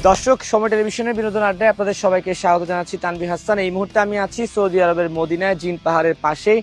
দর্শক, সময় টেলিভিশনের বিনোদন আড্ডায় আপনাদের সবাইকে স্বাগত জানাচ্ছি। তানভীর হাসান। এই মুহূর্তে আমি আছি সৌদি আরবের মদিনায় জিন পাহাড়ের পাশেই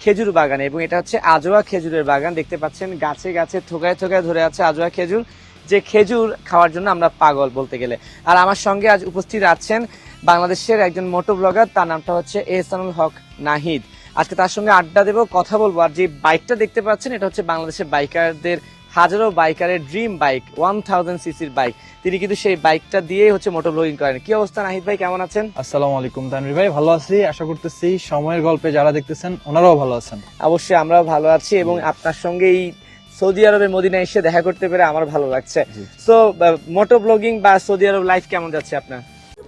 খেজুর বাগানে, এবং এটা হচ্ছে আজোয়া খেজুরের বাগান। দেখতে পাচ্ছেন গাছে গাছে থোকায় থোকায় ধরে আছে আজোয়া খেজুর, যে খেজুর খাওয়ার জন্য আমরা পাগল বলতে গেলে। আর আমার সঙ্গে আজ উপস্থিত আছেন বাংলাদেশের একজন মোটো ব্লগার, তার নামটা হচ্ছে এহসানুল হক নাহিদ। আজকে তার সঙ্গে আড্ডা দেবো, কথা বলবো। আর যে বাইকটা দেখতে পাচ্ছেন, এটা হচ্ছে বাংলাদেশের বাইকারদের হাজারো বাইকারের ড্রিম বাইক, 1000 সিসির বাইক। তিনি কিন্তু সেই বাইকটা দিয়েই হচ্ছে মোটো ব্লগিং করেন। কি অবস্থা নাহিদ ভাই, কেমন আছেন? আসসালামু আলাইকুম তানভীর ভাই, ভালো আছি। আশা করতেছি সময়ের গল্পে যারা দেখতেছেন ওনারাও ভালো আছেন। অবশ্যই আমরাও ভালো আছি, এবং আপনার সঙ্গে এই সৌদি আরবের মদিনায় এসে দেখা করতে পেরে আমার ভালো লাগছে। সো মোটো ব্লগিং বা সৌদি আরব লাইফ কেমন যাচ্ছে আপনার?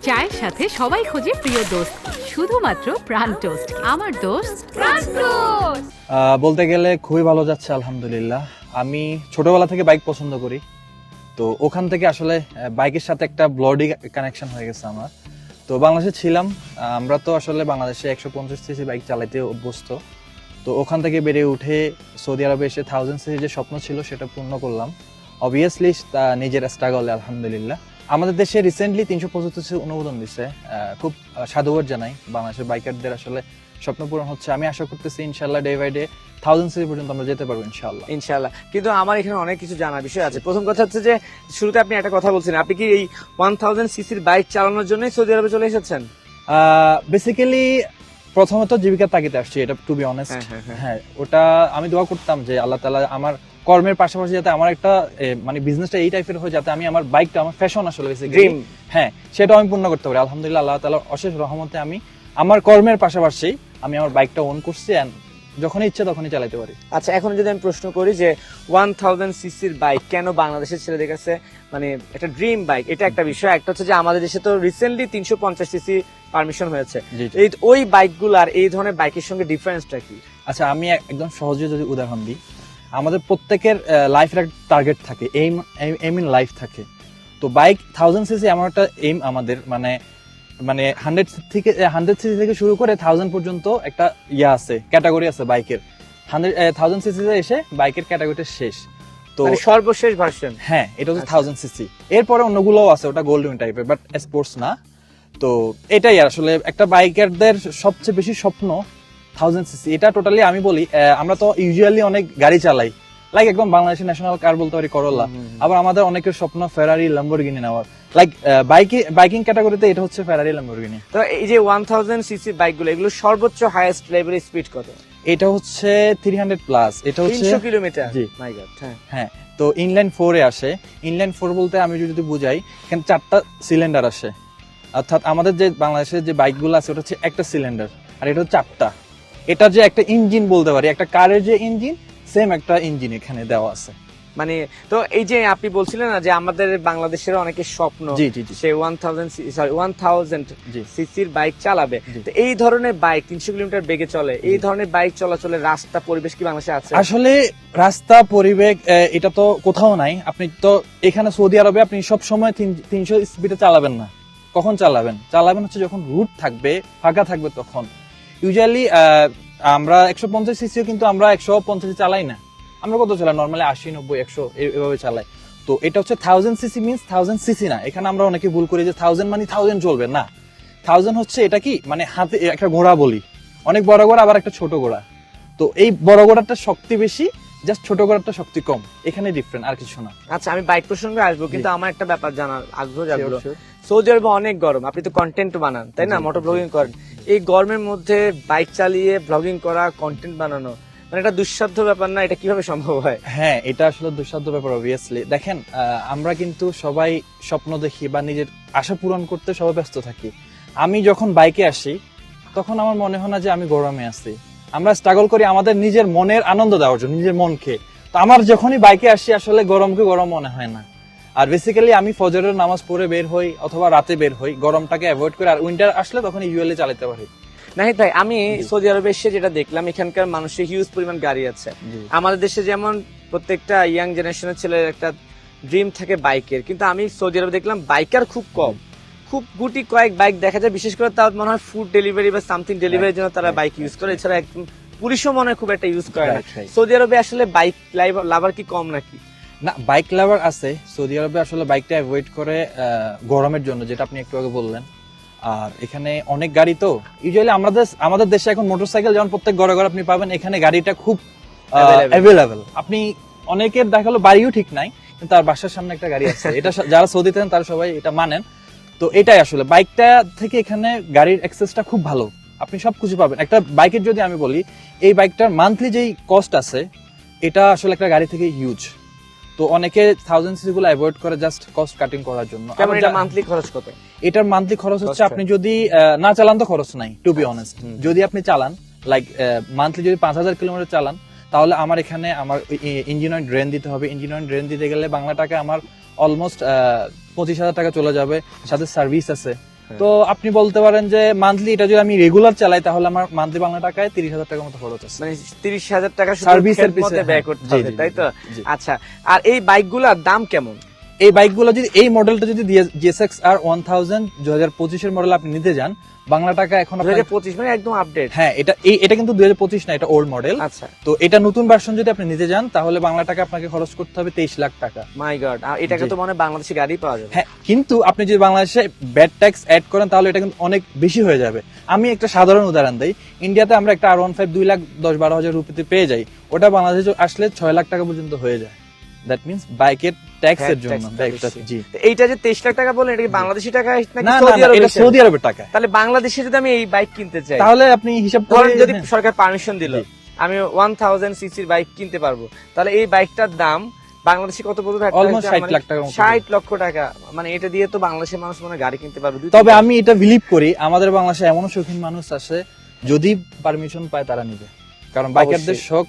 চায়ের সাথে সবাই খোঁজে প্রিয় দোস্ত, শুধুমাত্র প্রাণ টোস্ট। আমার দোস্ত প্রাণ টোস্ট। বলতে গেলে খুবই ভালো যাচ্ছে আলহামদুলিল্লাহ। আমি ছোটবেলা থেকে বাইক পছন্দ করি, তো ওখান থেকে আসলে বাইকের সাথে একটা ব্লডি কানেকশন হয়ে গেছে আমার। তো বাংলাদেশে ছিলাম, আমরা তো আসলে বাংলাদেশে 150 সিসি বাইক চালাইতে অভ্যস্ত। তো ওখান থেকে বেড়ে উঠে সৌদি আরবে এসে 1000 সিসি যে স্বপ্ন ছিল সেটা পূর্ণ করলাম। অবভিয়াসলি নিজের স্ট্রাগলে আলহামদুলিল্লাহ। আমাদের দেশে রিসেন্টলি 375 অনুমোদন দিছে, খুব সাধুবাদ জানাই। বাংলাদেশের বাইকারদের আসলে স্বপ্ন পূরণ হচ্ছে। আমি আশা করতেছি ইনশাল্লাহ ডে বাই ডে 1000 সিসি পর্যন্ত আমরা যেতে পারবো ইনশাল্লাহ। ইনশাল্লাহ। কিন্তু আমার এখানে অনেক কিছু জানার বিষয় আছে। প্রথম কথা হচ্ছে যে শুরুতে আপনি একটা কথা বলছিলেন, আপনি কি এই 1000 সিসির বাইক চালানোর জন্যই সৌদি আরবে চলে এসেছেন? বেসিক্যালি প্রথমত জীবিকার তাগিদে আসছি, এটা টু বি অনেস্ট। হ্যাঁ, ওটা আমি দোয়া করতাম যে আল্লাহ তাআলা আমার কর্মের পাশাপাশি যাতে আমার একটা মানে বিজনেসটা এই টাইপের হয়, যাতে আমি আমার বাইকটা, আমার ফ্যাশন আসলে বেসিক্যালি, হ্যাঁ, সেটা আমি পূর্ণ করতে পারি। আলহামদুলিল্লাহ, আল্লাহ তাআলার অশেষ রহমতে আমি আমার কর্মের পাশাপাশি আমি আমার বাইকটা ওন করছি, এন্ড যখনই ইচ্ছে তখনই চালাতে পারি। আচ্ছা, এখন যদি আমি প্রশ্ন করি যে 1000 সিসির বাইক কেন বাংলাদেশের ছেলেদের কাছে মানে একটা ড্রিম বাইক, এটা একটা বিষয়। একটা হচ্ছে যে আমাদের দেশে তো রিসেন্টলি 350 সিসি পারমিশন হয়েছে। এই ওই বাইকগুলো আর এই ধরনের বাইকের সঙ্গে ডিফারেন্সটা কি? আচ্ছা, আমি একদম সহজে যদি উদাহরণ দিই, আমাদের প্রত্যেকের লাইফের একটা টার্গেট থাকে, এম ইন লাইফ থাকে। তো বাইক 1000 সিসি এমন একটা এম আমাদের, মানে 100 সিসি থেকে শুরু করে 1000 পর্যন্ত একটা ইয়া আছে, ক্যাটাগরি আছে বাইকের। 1000 সিসি এসে বাইকের ক্যাটাগরিটা শেষ। তো সর্বশেষ ভার্সন, হ্যাঁ, এটা হচ্ছে 1000 সিসি। এরপরে অন্যগুলোও আছে, ওটা গোল্ডেন টাইপের, বাট স্পোর্টস না। তো এটাই আসলে একটা বাইকারদের সবচেয়ে বেশি স্বপ্ন 1000 সিসি। এটা টোটালি আমি বলি, আমরা তো ইউজুয়ালি অনেক গাড়ি চালাই, লাইক একদম বাংলাদেশের ন্যাশনাল কার বলতে পারি করোলা। আবার আমাদের অনেকের স্বপ্ন ফেরারি, ল্যাম্বরগিনি নেওয়ার। লাইক বাইকিং ক্যাটাগরিতে এটা হচ্ছে ফেরারি, ল্যাম্বরগিনি। তো এই যে 1000 সিসি বাইকগুলো, এগুলো সর্বোচ্চ হাইয়েস্ট লেভেলের স্পিড কত? এটা হচ্ছে 300 প্লাস, এটা হচ্ছে 300 কিলোমিটার। জি, মাই গড। হ্যাঁ। তো ইনলাইন 4 এ আসে। ইনলাইন 4 বলতে আমি যদি বুঝাই, এখানে 4টা সিলিন্ডার আসে। অর্থাৎ আমাদের যে বাংলাদেশের যে বাইকগুলো আছে ওটা হচ্ছে একটা সিলিন্ডার, আর এটা হচ্ছে 4টা। এটা যে একটা ইঞ্জিন বলতে পারি, একটা কারের যে ইঞ্জিন, সেম একটা ইঞ্জিন এখানে দেওয়া আছে। মানে তো এই যে আপনি বলছিলেন না যে আমাদের বাংলাদেশের অনেকের স্বপ্ন সে 1000 সিসির বাইক চালাবে, তো এই ধরনের বাইক 300 কিলোমিটার বেগে চলে, এই ধরনের বাইক চলাচলের রাস্তা পরিবেশ কি বাংলাদেশে আছে? আসলে রাস্তা পরিবেশ এটা তো কোথাও নাই। আপনি তো এখানে সৌদি আরবে আপনি সব সময় 300 স্পিডে চালাবেন না। কখন চালাবেন হচ্ছে যখন রুট থাকবে, ফাঁকা থাকবে, তখন। ইউজুয়ালি আমরা 150 সিসিও কিন্তু আমরা 150 চালাই না, আমরা কত চালাই নরমালি 80, 90, 100 এভাবে চালাই। তো এটা হচ্ছে 1000 সিসি মিন্স 1000 সিসি না। এখানে আমরা অনেকে ভুল করি যে 1000 মানে 1000 চলবে না। 1000 হচ্ছে এটা কি, মানে হাতে একটা ঘোড়া বলি, অনেক বড় ঘোড়া আবার একটা ছোট ঘোড়া। তো এই বড় ঘোড়াটার শক্তি বেশি, জাস্ট ছোট ঘোড়াটা শক্তি কম, এখানে ডিফারেন্ট, আর কিছু না। আচ্ছা, আমি বাইক প্রসঙ্গে আসবো, কিন্তু আমার একটা ব্যাপার জানার আগ্রহ জাগলো। সৌদি আরবে অনেক গরম, আপনি তো কন্টেন্ট বানান, তাই না? মোটর ব্লগিং করেন। এই গরমের মধ্যে বাইক চালিয়ে ব্লগিং করা, কন্টেন্ট বানানো, মানে এটা দুঃসাধ্য ব্যাপার না? এটা কিভাবে সম্ভব হয়? হ্যাঁ, এটা আসলে দুঃসাধ্য ব্যাপার অবভিয়াসলি। দেখেন, আমরা কিন্তু সবাই স্বপ্ন দেখি বা নিজের আশা পূরণ করতে সবাই ব্যস্ত থাকি। আমি যখন বাইকে আসি তখন আমার মনে হয় না যে আমি গরমে আছি। আমরা স্ট্রাগল করি আমাদের নিজের মনের আনন্দ দেওয়ার জন্য, নিজের মনকে। তো আমার যখনই বাইকে আসি আসলে গরমকে গরম মনে হয় না। আর বেসিক্যালি আমি ফজরের নামাজ পড়ে বের হই অথবা রাতে বের হই, গরমটাকে অ্যাভয়েড করে। আর উইন্টার আসলে তখন ইউজুয়ালি চালাতে পারি। নাহিদ ভাই, আমি সৌদি আরবে এসে যেটা দেখলাম, এখানকার মানুষের হিউজ পরিমাণ গাড়ি আছে। আমাদের দেশে যেমন প্রত্যেকটা ইয়াং জেনারেশনের ছেলের একটা ড্রিম থাকে বাইকের, কিন্তু আমি সৌদি আরবে দেখলাম বাইকার খুব কম, খুব গুটি কয়েক বাইক দেখা যায়। বিশেষ করে তাও মনে হয় ফুড ডেলিভারি বা সামথিং ডেলিভারির জন্য তারা বাইক ইউজ করে, এছাড়া একদম পুলিশও মনে হয় খুব একটা ইউজ করে না। সৌদি আরবে আসলে বাইক লাভার কি কম নাকি? না, বাইক লাভার আছে সৌদি আরবে, আসলে বাইকটা অ্যাভয়েড করে গরমের জন্য, যেটা আপনি একটু আগে বললেন। আর এখানে অনেক গাড়ি, তো ইউজুয়ালি আমাদের দেশে এখন মোটরসাইকেল যেমন প্রত্যেক ঘরে ঘরে আপনি পাবেন, এখানে গাড়িটা খুব অ্যাভেলেবেল। আপনি অনেকের দেখালো বাড়িও ঠিক নাই, কিন্তু তার বাসার সামনে একটা গাড়ি আছে। এটা যারা সৌদিতে থাকেন তারা সবাই এটা মানেন। তো এটাই আসলে বাইকটা থেকে এখানে গাড়ির অ্যাক্সেসটা খুব ভালো, আপনি সবকিছু পাবেন। একটা বাইকের যদি আমি বলি, এই বাইকটার মান্থলি যেই কস্ট আছে এটা আসলে একটা গাড়ি থেকে হিউজ। তো অনেকে 1000 সিসি গুলো অ্যাভয়েড করে জাস্ট কস্ট কাটিং করার জন্য। কেমন এটা মান্থলি খরচ কত? এটার মান্থলি খরচ হচ্ছে, খরচটা? আপনি যদি না চালান তো খরচ নাই, টু বি অনেস্ট। যদি আপনি চালান লাইক মান্থলি যদি 5000 কিলোমিটার চালান, তাহলে আমার এখানে আমার ইঞ্জিন অয়েল ড্রেন দিতে হবে। ইঞ্জিন অয়েল ড্রেন দিতে গেলে বাংলা টাকা আমার অলমোস্ট 25,000 টাকা চলে যাবে, সাথে সার্ভিস আছে। তো আপনি বলতে পারেন যে মান্থলি এটা যদি আমি রেগুলার চালাই, তাহলে আমার মান্থলি বাংলা টাকায় 30,000 টাকার মতো খরচ আছে। মানে 30,000 টাকা সার্ভিসের মধ্যে পিছনে ব্যয় করতে জি, হবে, জি, তাই তো? জি। আচ্ছা, আর এই বাইকগুলোর দাম কেমন? এই বাইকগুলো যদি, এই মডেলটা যদি GSX-R 1000 2025 এর মডেল আপনি নিতে যান, বাংলা টাকা এখন আপনার 2025 মানে একদম আপডেট? হ্যাঁ, এটা কিন্তু 2025 না, এটা ওল্ড মডেল। আচ্ছা, তো এটা নতুন ভার্সন যদি আপনি নিতে যান, তাহলে বাংলা টাকা আপনাকে খরচ করতে হবে 23 লাখ টাকা। মাই গড, এটাকে জি। তো মনে হয় বাংলাদেশে গাড়ি পাওয়া যাবে। হ্যাঁ, কিন্তু আপনি যদি বাংলাদেশে ব্যাট ট্যাক্স অ্যাড করেন, তাহলে এটা কিন্তু অনেক বেশি হয়ে যাবে। আমি একটা সাধারণ উদাহরণ দেই, ইন্ডিয়াতে আমরা একটা R15 2,10,12,000 রুপিতে পেয়ে যাই, ওটা বাংলাদেশে আসলে 6 লাখ টাকা পর্যন্ত হয়ে যায়। দ্যাট মিন্স বাইকের ট্যাক্সের জন্য। জি, তো এইটা যে 23 লাখ টাকা বলেন, এটা কি বাংলাদেশি টাকা নাকি না না সৌদি না, আরবের এটা টাকা? সৌদি আরবের টাকা। তাহলে বাংলাদেশে যদি আমি এই বাইক কিনতে চাই, তাহলে আপনি হিসাব ধরেন করে যদি সরকার পারমিশন দিল, জি। আমি 1000 সিসির বাইক কিনতে পারবো, তাহলে এই বাইকটার দাম বাংলাদেশে কত পড়বে? Almost 60 লাখ টাকার মতো। 60 লক্ষ টাকা। মানে এটা দিয়ে তো বাংলাদেশের মানুষ মনে হয় গাড়ি কিনতে পারবে। তবে আমি এটা বিলিভ করি, আমাদের বাংলাদেশে এমনও শৌখিন মানুষ আছে, যদি পারমিশন পায় তারা নিবে, কারণ বাইকারদের শখ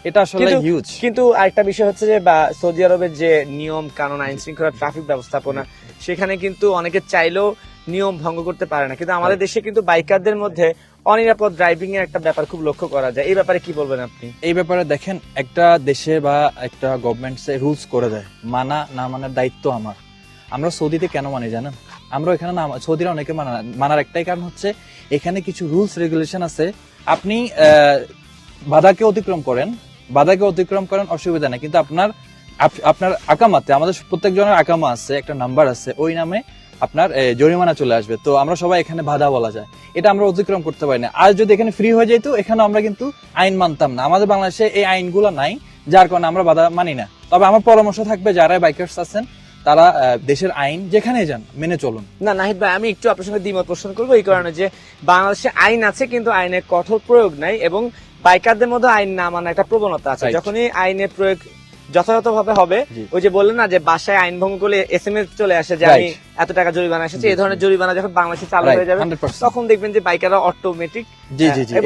এটা আসলে হিউজ। কিন্তু আরেকটা বিষয় হচ্ছে যে সৌদি আরবের যে নিয়ম কানুন, আইন শৃঙ্খলা, ট্রাফিক ব্যবস্থাপনা, সেখানে কিন্তু অনেকে চাইলেও নিয়ম ভঙ্গ করতে পারে না। কিন্তু আমাদের দেশে কিন্তু বাইকারদের মধ্যে অনিরাপদ ড্রাইভিং এর একটা ব্যাপার খুব লক্ষ্য করা যায়। এই ব্যাপারে কি বলবেন আপনি? এই ব্যাপারে দেখেন, একটা দেশে বা একটা গভর্নমেন্ট রুলস করে দেয়, মানা না মানার দায়িত্ব আমার। আমরা সৌদিতে কেন মানি জানেন? আমরা এখানে না, সৌদিরা অনেকে মানার একটাই কারণ হচ্ছে, এখানে কিছু রুলস রেগুলেশন আছে। আপনি বাধাকে অতিক্রম করেন, অসুবিধা নেই, কিন্তু আপনার আকামাতে, আমাদের প্রত্যেকজনের আকামা আছে, একটা নাম্বার আছে, ওই নামে আপনার জরিমানা চলে আসবে। তো আমরা সবাই এখানে বাধা বলা যায়, এটা আমরা অতিক্রম করতে পারি না। আর যদি এখানে ফ্রি হয়ে যেত, এখানে আমরা কিন্তু আইন মানতাম না। আমাদের বাংলাদেশে এই আইনগুলো নাই, যার কারণে আমরা বাধা মানি না। তবে আমার পরামর্শ থাকবে, যারা বাইকার্স আছেন তারা দেশের আইন যেখানে যান মেনে চলুন। না নাহিদ ভাই, আমি একটু আপনার সঙ্গে দ্বিমত পোষণ করবো, এই কারণে যে বাংলাদেশে আইন আছে কিন্তু আইনের কঠোর প্রয়োগ নাই, এবং বাইকারদের মধ্যে আইন না মানার একটা প্রবণতা আছে। যখনই আইনের প্রয়োগ যথাযথভাবে হবে, ওই যে বললেন না যে বাসায় আইন ভঙ্গ করলে SMS চলে আসে যে আমি এত টাকা জরিমানা এসেছে, এই ধরনের জরিমানা যখন বাংলাদেশে চালু হয়ে যাবে, তখন দেখবেন যে বাইকাররা অটোমেটিক,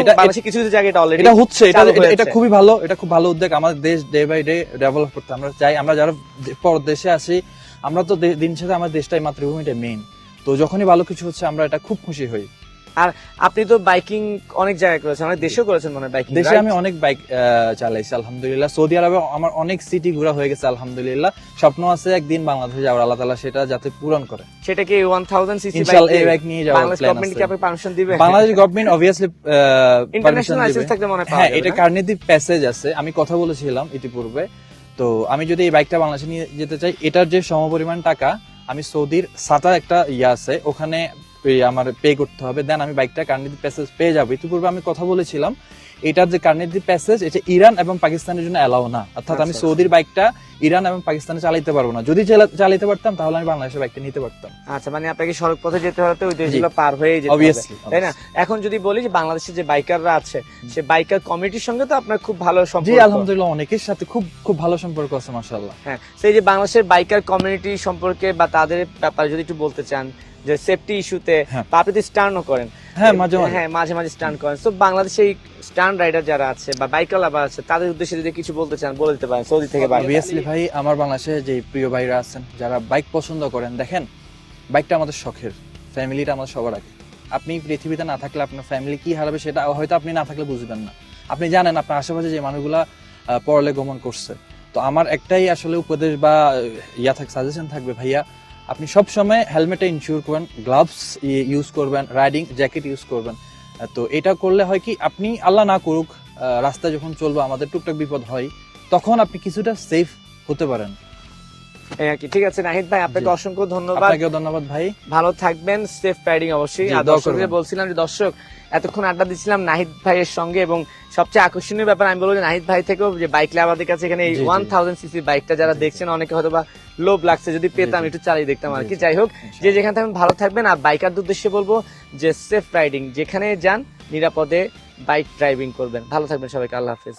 এটা বাংলাদেশে কিছু কিছু জায়গায় অলরেডি এটা হচ্ছে, এটা খুবই ভালো, এটা খুব ভালো উদ্যোগ। আমাদের দেশ ডে বাই ডে ডেভেলপ করতে আমরা চাই। আমরা যারা পরদেশে আসি, আমরা তো দিন শেষে আমার দেশটাই, মাতৃভূমিটা মেইন। তো যখনই ভালো কিছু হচ্ছে, আমরা এটা খুব খুশি হই। আর আপনি তো বাইকিং অনেক জায়গায় করেছেন, অনেক দেশেও করেছেন মনে হয় বাইকিং। দেশে আমি অনেক বাইক চালাইছি আলহামদুলিল্লাহ। সৌদি আরবে আমার অনেক সিটি ঘোরা হয়ে গেছে আলহামদুলিল্লাহ। স্বপ্ন আছে একদিন বাংলাদেশে যাওয়ার, আল্লাহ তাআলা সেটা যাতে পূরণ করে। সেটা কি 1000 সিসি ইনশাআল্লাহ এই বাইক নিয়ে যাওয়ার বাংলাদেশ প্ল্যান গভর্নমেন্ট আছে। কি আপনি পারমিশন দিবে? Bangladesh government obviously international license থাকলে মনে হয় পাওয়া হ্যাঁ, যাবে এটা না? কার্নেতি প্যাসেজ আছে, আমি কথা বলেছিলাম ইতিপূর্বে। তো আমি যদি এই বাইকটা বাংলাদেশে নিয়ে যেতে চাই, এটার যে সমপরিমাণ টাকা আমি সৌদির সাতা একটা আছে, ওখানে আমার পে করতে হবে, দেন আমি বাইকটা কার্নেতি প্যাসেজ পেয়ে যাবো। ইতিপূর্বে আমি কথা বলেছিলাম, এটার যে কার্নেতি প্যাসেজ, এটা ইরান এবং পাকিস্তানের জন্য অ্যালাউ না। অর্থাৎ আমি সৌদির বাইকটা ইরান এবং পাকিস্তানে চালাইতে পারবো না। যদি চালাইতে পারতাম, তাহলে আমি বাংলাদেশের বাইকটা নিতে পারতাম। আচ্ছা, মানে আপনাকে সড়ক পথে যেতে হলে ওই দেশগুলো পার হয়ে যেতে হবে, তাই না? এখন যদি বলি যে বাংলাদেশে যে বাইকাররা আছে, সে বাইকার কমিটির সঙ্গে তো আপনার খুব ভালো জি সম্পর্ক। আলহামদুলিল্লাহ, অনেকের সাথে খুব খুব ভালো সম্পর্ক আছে মাশাআল্লাহ। হ্যাঁ, সেই যে বাংলাদেশের বাইকার কমিউনিটি সম্পর্কে বা তাদের ব্যাপারে যদি একটু বলতে চান, যে সেফটি ইস্যুতে আপনি তো স্টান্টও করেন। হ্যাঁ, মাঝে মাঝে স্টান্ট করেন। তো বাংলাদেশে এই স্টান্ট রাইডার যারা আছে বা বাইকার লাভার আছে, তাদের উদ্দেশ্যে যদি কিছু বলতে চান, বলে দিতে পারেন সৌদি থেকে বাইরে। অবভিয়াসলি ভাই, আমার বাংলাদেশে যে প্রিয় ভাইরা আছেন যারা বাইক পছন্দ করেন, দেখেন বাইকটা আমাদের শখের, ফ্যামিলিটা আমাদের সবার আগে। আপনি পৃথিবীতে না থাকলে আপনার ফ্যামিলি কি হারাবে সেটা হয়তো আপনি না থাকলে বুঝবেন না। আপনি জানেন আপনার আশেপাশে যে মানুষগুলা পরলে গমন করছে। তো আমার একটাই আসলে উপদেশ বা সাজেশন থাকবে ভাইয়া, আপনি সব সময় হেলমেটে ইনশিওর করবেন, গ্লাভস ইউজ করবেন, রাইডিং জ্যাকেট ইউজ করবেন। তো এটা করলে হয় কি, আপনি আল্লাহ না করুক রাস্তায় যখন চলবো আমাদের টুকটাক বিপদ হয়, তখন আপনি কিছুটা সেফ হতে পারেন। এই আর কি। ঠিক আছে নাহিদ ভাই, আপনাকে জি। অসংখ্য ধন্যবাদ। আপনাকেও ধন্যবাদ ভাই। ভালো থাকবেন, সেফ রাইডিং অবশ্যই। জি, আর দোয়া দর্শকদের করবেন। বলছিলাম যে দর্শক এতক্ষণ আড্ডা দিচ্ছিলাম নাহিদ ভাইয়ের সঙ্গে, এবং সবচেয়ে আকর্ষণীয় ব্যাপার আমি বলবো যে নাহিদ ভাই থেকেও যে বাইক আমাদের কাছে এখানে এই জি, জি। 1000 সিসি বাইকটা যারা দেখছেন অনেকে হয়তো বা লোভ লাগছে, যদি পেতাম জি। একটু চালিয়ে দেখতাম আর জি, কি। জি। যাই হোক, ইনশাআল্লাহ। যে যেখানে থাকবেন ভালো থাকবেন। আর বাইকারদের উদ্দেশ্যে বলবো যে সেফ রাইডিং, যেখানে যান নিরাপদে বাইক ড্রাইভিং করবেন। ভালো থাকবেন সবাইকে, আল্লাহ হাফেজ।